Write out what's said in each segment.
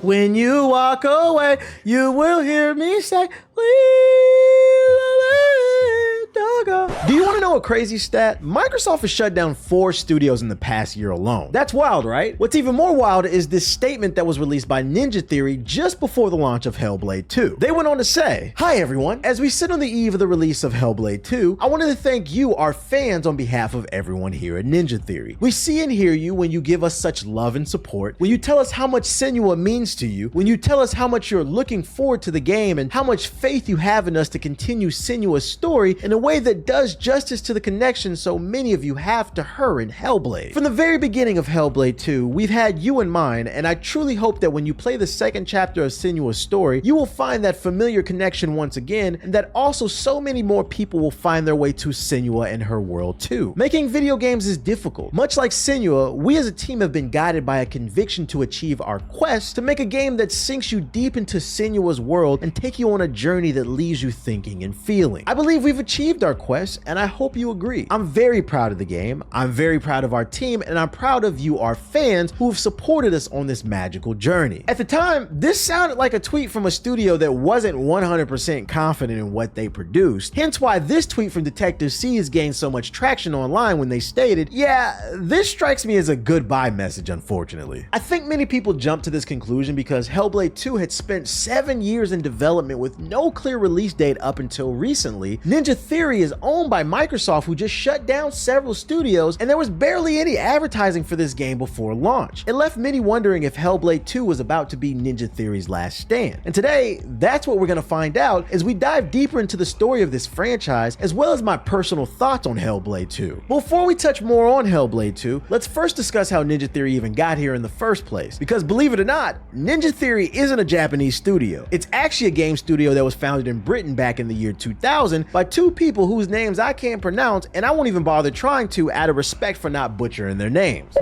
When you walk away, you will hear me say, we Saga. Do you want to know a crazy stat? Microsoft has shut down 4 studios in the past year alone. That's wild, right? What's even more wild is this statement that was released by Ninja Theory just before the launch of Hellblade 2. They went on to say, "Hi everyone, as we sit on the eve of the release of Hellblade 2, I wanted to thank you, our fans, on behalf of everyone here at Ninja Theory. We see and hear you when you give us such love and support, when you tell us how much Senua means to you, when you tell us how much you're looking forward to the game and how much faith you have in us to continue Senua's story in a way that does justice to the connection so many of you have to her in Hellblade. From the very beginning of Hellblade 2, we've had you in mind, and I truly hope that when you play the second chapter of Senua's story, you will find that familiar connection once again, and that also so many more people will find their way to Senua and her world too. Making video games is difficult. Much like Senua, we as a team have been guided by a conviction to achieve our quest to make a game that sinks you deep into Senua's world and take you on a journey that leaves you thinking and feeling. I believe we've achieved our quest, and I hope you agree. I'm very proud of the game, I'm very proud of our team, and I'm proud of you, our fans, who have supported us on this magical journey." At the time, this sounded like a tweet from a studio that wasn't 100% confident in what they produced, hence why this tweet from Detective C has gained so much traction online when they stated, "Yeah, this strikes me as a goodbye message, unfortunately." I think many people jumped to this conclusion because Hellblade 2 had spent 7 years in development with no clear release date up until recently. Ninja Theory is owned by Microsoft, who just shut down several studios, and there was barely any advertising for this game before launch. It left many wondering if Hellblade 2 was about to be Ninja Theory's last stand. And today, that's what we're going to find out as we dive deeper into the story of this franchise, as well as my personal thoughts on Hellblade 2. Before we touch more on Hellblade 2, let's first discuss how Ninja Theory even got here in the first place. Because believe it or not, Ninja Theory isn't a Japanese studio. It's actually a game studio that was founded in Britain back in the year 2000 by 2 people whose names I can't pronounce, and I won't even bother trying to out of respect for not butchering their names.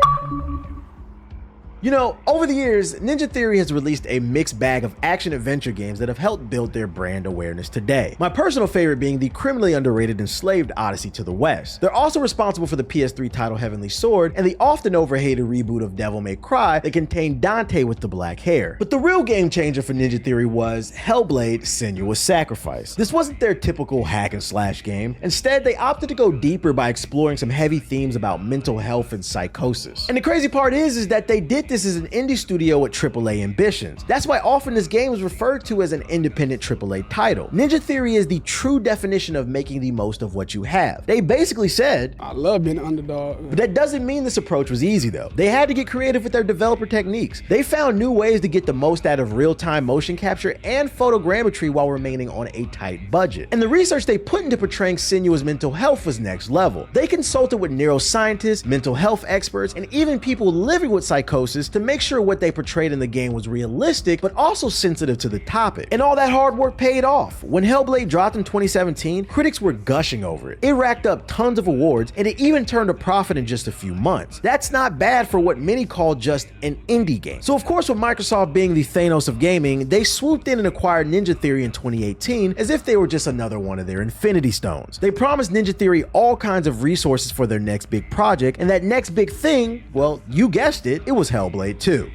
You know, over the years, Ninja Theory has released a mixed bag of action-adventure games that have helped build their brand awareness today. My personal favorite being the criminally underrated Enslaved Odyssey to the West. They're also responsible for the PS3 title Heavenly Sword and the often overhated reboot of Devil May Cry that contained Dante with the black hair. But the real game changer for Ninja Theory was Hellblade: Senua's Sacrifice. This wasn't their typical hack and slash game. Instead, they opted to go deeper by exploring some heavy themes about mental health and psychosis. And the crazy part is that they did this is an indie studio with AAA ambitions. That's why often this game is referred to as an independent AAA title. Ninja Theory is the true definition of making the most of what you have. They basically said, "I love being an underdog." But that doesn't mean this approach was easy though. They had to get creative with their developer techniques. They found new ways to get the most out of real-time motion capture and photogrammetry while remaining on a tight budget. And the research they put into portraying Senua's mental health was next level. They consulted with neuroscientists, mental health experts, and even people living with psychosis to make sure what they portrayed in the game was realistic, but also sensitive to the topic. And all that hard work paid off. When Hellblade dropped in 2017, critics were gushing over it. It racked up tons of awards, and it even turned a profit in just a few months. That's not bad for what many call just an indie game. So of course, with Microsoft being the Thanos of gaming, they swooped in and acquired Ninja Theory in 2018 as if they were just another one of their Infinity Stones. They promised Ninja Theory all kinds of resources for their next big project, and that next big thing, well, you guessed it, it was Hellblade 2.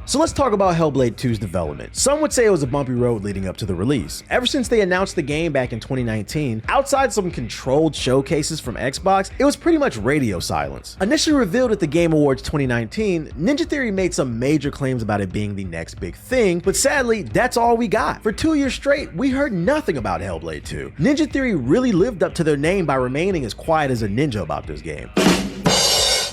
So let's talk about Hellblade 2's development. Some would say it was a bumpy road leading up to the release. Ever since they announced the game back in 2019, outside some controlled showcases from Xbox, it was pretty much radio silence. Initially revealed at the Game Awards 2019, Ninja Theory made some major claims about it being the next big thing, but sadly, that's all we got. For 2 years straight, we heard nothing about Hellblade 2. Ninja Theory really lived up to their name by remaining as quiet as a ninja about this game.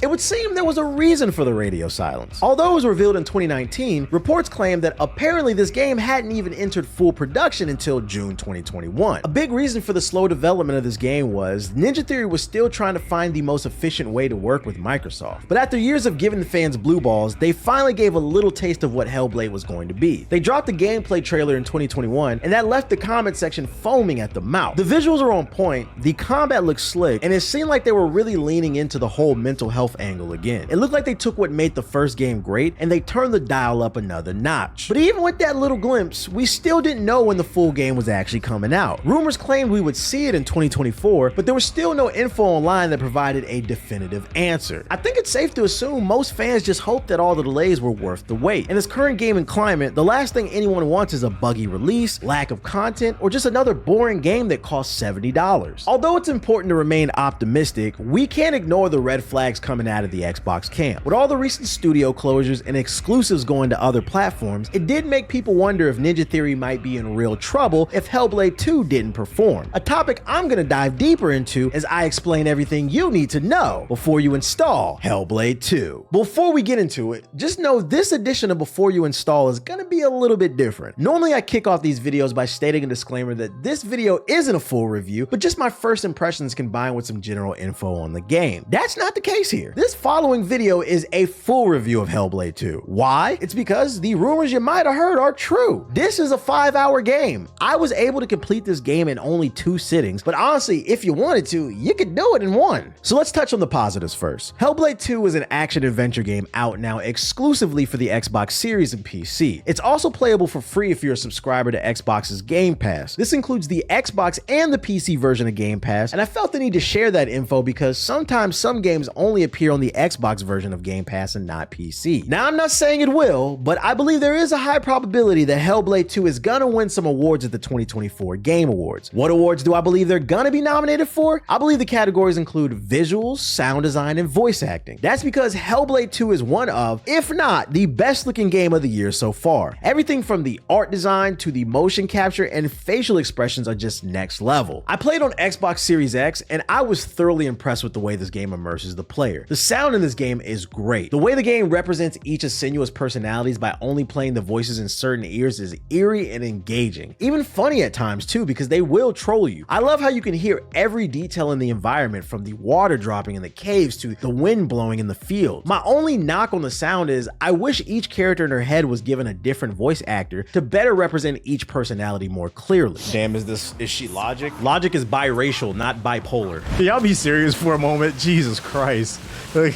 It would seem there was a reason for the radio silence. Although it was revealed in 2019, reports claim that apparently this game hadn't even entered full production until June 2021. A big reason for the slow development of this game was Ninja Theory was still trying to find the most efficient way to work with Microsoft. But after years of giving the fans blue balls, they finally gave a little taste of what Hellblade was going to be. They dropped the gameplay trailer in 2021, and that left the comment section foaming at the mouth. The visuals are on point, the combat looks slick, and it seemed like they were really leaning into the whole mental health angle again. It looked like they took what made the first game great and they turned the dial up another notch. But even with that little glimpse, we still didn't know when the full game was actually coming out. Rumors claimed we would see it in 2024, but there was still no info online that provided a definitive answer. I think it's safe to assume most fans just hoped that all the delays were worth the wait. In this current gaming climate, the last thing anyone wants is a buggy release, lack of content, or just another boring game that costs $70. Although it's important to remain optimistic, we can't ignore the red flags coming out of the Xbox camp. With all the recent studio closures and exclusives going to other platforms, it did make people wonder if Ninja Theory might be in real trouble if Hellblade 2 didn't perform. A topic I'm gonna dive deeper into as I explain everything you need to know before you install Hellblade 2. Before we get into it, just know this edition of Before You Install is gonna be a little bit different. Normally I kick off these videos by stating a disclaimer that this video isn't a full review, but just my first impressions combined with some general info on the game. That's not the case here. This following video is a full review of Hellblade 2. Why? It's because the rumors you might have heard are true. This is a 5-hour game. I was able to complete this game in only 2 sittings, but honestly, if you wanted to, you could do it in 1. So let's touch on the positives first. Hellblade 2 is an action-adventure game out now exclusively for the Xbox Series and PC. It's also playable for free if you're a subscriber to Xbox's Game Pass. This includes the Xbox and the PC version of Game Pass, and I felt the need to share that info because sometimes some games only appear on the Xbox version of Game Pass and not PC. Now, I'm not saying it will, but I believe there is a high probability that Hellblade 2 is gonna win some awards at the 2024 Game Awards. What awards do I believe they're gonna be nominated for? I believe the categories include visuals, sound design, and voice acting. That's because Hellblade 2 is one of, if not the best looking game of the year so far. Everything from the art design to the motion capture and facial expressions are just next level. I played on Xbox Series X and I was thoroughly impressed with the way this game immerses the player. The sound in this game is great. The way the game represents each of Senua's personalities by only playing the voices in certain ears is eerie and engaging. Even funny at times too, because they will troll you. I love how you can hear every detail in the environment, from the water dropping in the caves to the wind blowing in the field. My only knock on the sound is I wish each character in her head was given a different voice actor to better represent each personality more clearly. Damn, is she Logic? Logic is biracial, not bipolar. Y'all be serious for a moment. Jesus Christ. Like,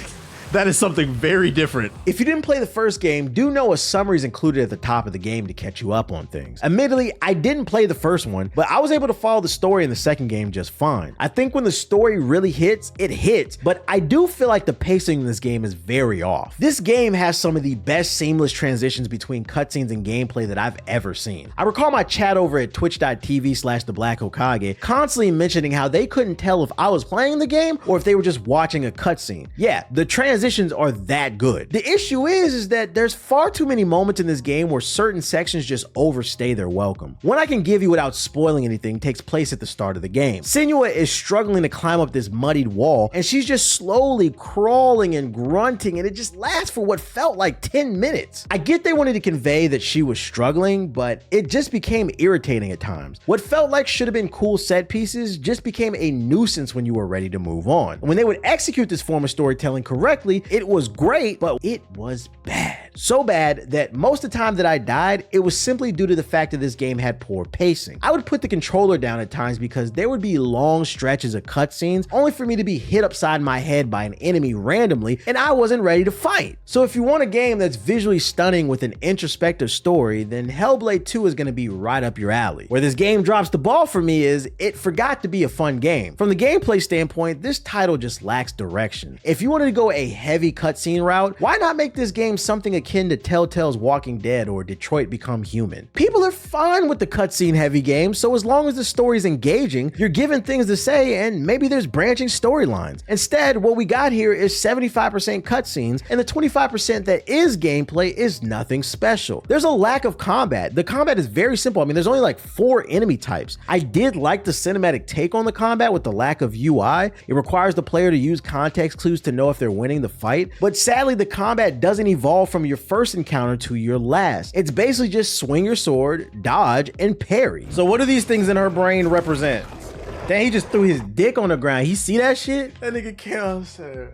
that is something very different. If you didn't play the first game, do know a summary is included at the top of the game to catch you up on things. Admittedly, I didn't play the first one, but I was able to follow the story in the second game just fine. I think when the story really hits, it hits, but I do feel like the pacing in this game is very off. This game has some of the best seamless transitions between cutscenes and gameplay that I've ever seen. I recall my chat over at twitch.tv/the Black Hokage constantly mentioning how they couldn't tell if I was playing the game or if they were just watching a cutscene. Yeah, the transitions are that good. The issue is that there's far too many moments in this game where certain sections just overstay their welcome. One I can give you without spoiling anything takes place at the start of the game. Senua is struggling to climb up this muddied wall, and she's just slowly crawling and grunting, and it just lasts for what felt like 10 minutes. I get they wanted to convey that she was struggling, but it just became irritating at times. What felt like should have been cool set pieces just became a nuisance when you were ready to move on. And when they would execute this form of storytelling correctly, it was great, but it was bad. So bad that most of the time that I died, it was simply due to the fact that this game had poor pacing. I would put the controller down at times because there would be long stretches of cutscenes only for me to be hit upside my head by an enemy randomly, and I wasn't ready to fight. So if you want a game that's visually stunning with an introspective story, then Hellblade 2 is going to be right up your alley. Where this game drops the ball for me is it forgot to be a fun game. From the gameplay standpoint, this title just lacks direction. If you wanted to go a heavy cutscene route, why not make this game something akin to Telltale's Walking Dead or Detroit Become Human? People are fine with the cutscene heavy games, so as long as the story's engaging, you're given things to say and maybe there's branching storylines. Instead, what we got here is 75% cutscenes, and the 25% that is gameplay is nothing special. There's a lack of combat. The combat is very simple. I mean, there's only like 4 enemy types. I did like the cinematic take on the combat with the lack of UI. It requires the player to use context clues to know if they're winning the fight, but sadly the combat doesn't evolve from your first encounter to your last. It's basically just swing your sword, dodge, and parry. So what do these things in her brain represent? Dang, he just threw his dick on the ground. He see that shit? That nigga came outside.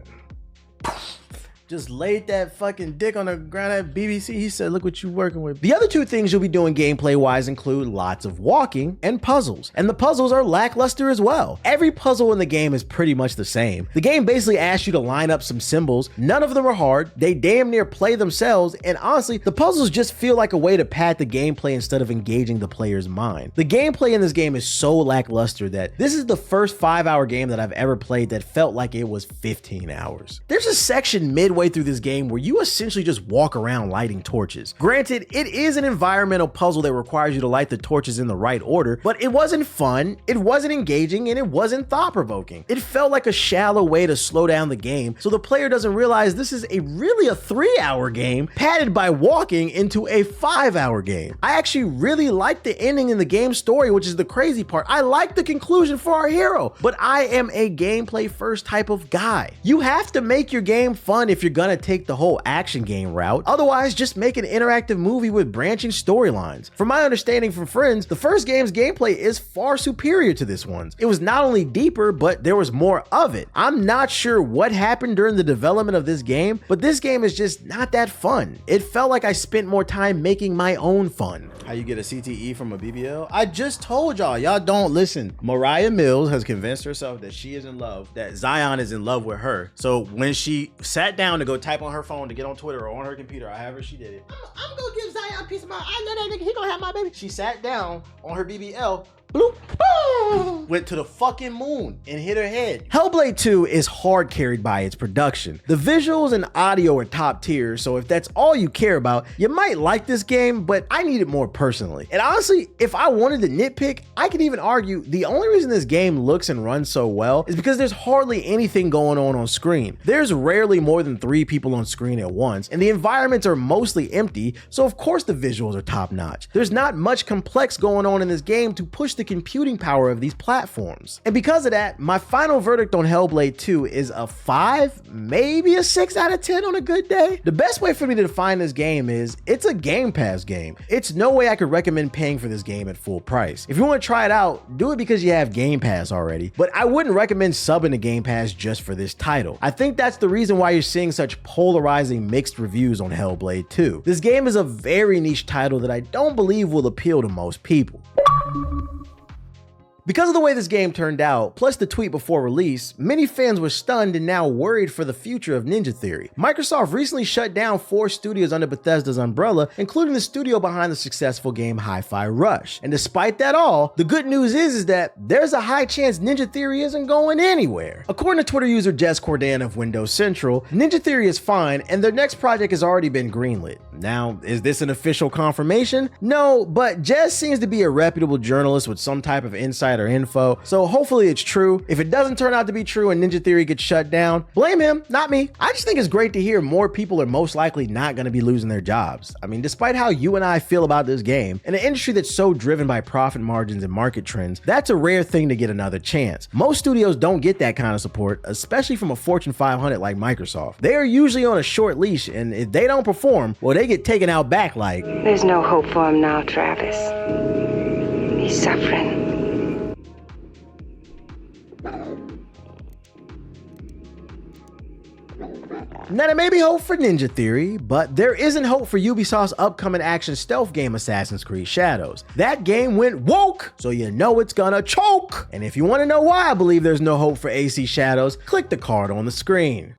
just laid that fucking dick on the ground at BBC. He said, look what you working with. The other two things you'll be doing gameplay wise include lots of walking and puzzles. And the puzzles are lackluster as well. Every puzzle in the game is pretty much the same. The game basically asks you to line up some symbols. None of them are hard. They damn near play themselves. And honestly, the puzzles just feel like a way to pad the gameplay instead of engaging the player's mind. The gameplay in this game is so lackluster that this is the first 5-hour game that I've ever played that felt like it was 15 hours. There's a section midway through this game where you essentially just walk around lighting torches. Granted, it is an environmental puzzle that requires you to light the torches in the right order, but it wasn't fun, it wasn't engaging, and it wasn't thought-provoking. It felt like a shallow way to slow down the game so the player doesn't realize this is really a 3-hour game padded by walking into a 5-hour game. I actually really liked the ending in the game story, which is the crazy part. I like the conclusion for our hero, but I am a gameplay first type of guy. You have to make your game fun if you're gonna take the whole action game route. Otherwise, just make an interactive movie with branching storylines. From my understanding from friends, the first game's gameplay is far superior to this one's. It was not only deeper, but there was more of it. I'm not sure what happened during the development of this game, but this game is just not that fun. It felt like I spent more time making my own fun. How you get a CTE from a BBL? I just told y'all don't listen. Mariah Mills has convinced herself that she is in love, that Zion is in love with her. So when she sat down to go type on her phone to get on Twitter or on her computer, however she did it, I'm gonna give Zion a piece of my, I know that nigga, he gonna have my baby. She sat down on her BBL, bloop, boom, went to the fucking moon and hit her head. Hellblade 2 is hard carried by its production. The visuals and audio are top tier, so if that's all you care about, you might like this game, but I need it more personally. And honestly, if I wanted to nitpick, I could even argue the only reason this game looks and runs so well is because there's hardly anything going on screen. There's rarely more than 3 people on screen at once, and the environments are mostly empty, so of course the visuals are top notch. There's not much complex going on in this game to push the computing power of these platforms. And because of that, my final verdict on Hellblade 2 is a 5, maybe a 6 out of 10 on a good day. The best way for me to define this game is it's a Game Pass game. It's no way I could recommend paying for this game at full price. If you want to try it out, do it because you have Game Pass already, but I wouldn't recommend subbing to Game Pass just for this title. I think that's the reason why you're seeing such polarizing mixed reviews on Hellblade 2. This game is a very niche title that I don't believe will appeal to most people. Because of the way this game turned out, plus the tweet before release, many fans were stunned and now worried for the future of Ninja Theory. Microsoft recently shut down 4 studios under Bethesda's umbrella, including the studio behind the successful game Hi-Fi Rush. And despite that all, the good news is that there's a high chance Ninja Theory isn't going anywhere. According to Twitter user Jess Cordan of Windows Central, Ninja Theory is fine and their next project has already been greenlit. Now, is this an official confirmation? No, but Jess seems to be a reputable journalist with some type of insight or info, so hopefully it's true. If it doesn't turn out to be true and Ninja Theory gets shut down, blame him, not me. I just think it's great to hear more people are most likely not going to be losing their jobs. I mean, despite how you and I feel about this game, in an industry that's so driven by profit margins and market trends, that's a rare thing to get another chance. Most studios don't get that kind of support, especially from a Fortune 500 like Microsoft. They are usually on a short leash, and if they don't perform, well, they get taken out back like... There's no hope for him now, Travis. He's suffering. Now, there may be hope for Ninja Theory, but there isn't hope for Ubisoft's upcoming action stealth game Assassin's Creed Shadows. That game went woke, so you know it's gonna choke. And if you want to know why I believe there's no hope for AC Shadows, click the card on the screen.